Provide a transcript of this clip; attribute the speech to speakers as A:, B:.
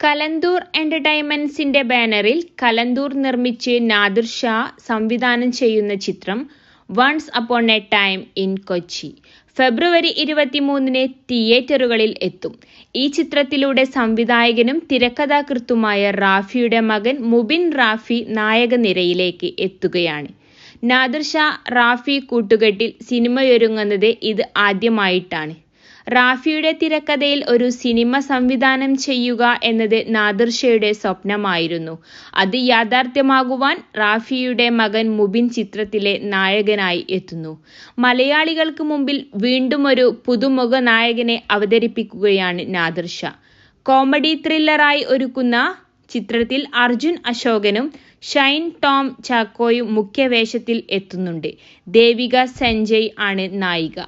A: കലന്തൂർ എന്റർടൈൻമെന്റ്സിന്റെ ബാനറിൽ കലന്തൂർ നിർമ്മിച്ച് നാദിർ ഷാ സംവിധാനം ചെയ്യുന്ന ചിത്രം once upon a time in Kochi February 23-ന് തിയേറ്ററുകളിൽ എത്തും. ഈ ചിത്രത്തിലൂടെ സംവിധായകനും തിരക്കഥാകൃത്തുമായ റാഫിയുടെ മകൻ മുബിൻ റാഫി നായകനിരയിലേക്ക് എത്തുകയാണ്. നാദിർ ഷാ റാഫി കൂട്ടുകെട്ടിൽ സിനിമയൊരുങ്ങുന്നത് ഇത് ആദ്യമായിട്ടാണ്. റാഫിയുടെ തിരക്കഥയിൽ ഒരു സിനിമ സംവിധാനം ചെയ്യുക എന്നത് നാദിർ ഷായുടെ സ്വപ്നമായിരുന്നു. അത് യാഥാർത്ഥ്യമാകുവാൻ റാഫിയുടെ മകൻ മുബിൻ ചിത്രത്തിലെ നായകനായി എത്തുന്നു. മലയാളികൾക്ക് മുമ്പിൽ വീണ്ടും ഒരു പുതുമുഖ നായകനെ അവതരിപ്പിക്കുകയാണ് നാദിർ ഷാ. കോമഡി ത്രില്ലറായി ഒരുക്കുന്ന ചിത്രത്തിൽ അർജുൻ അശോകനും ഷൈൻ ടോം ചാക്കോയും മുഖ്യവേഷത്തിൽ എത്തുന്നുണ്ട്. ദേവിക സഞ്ജയ് ആണ് നായിക.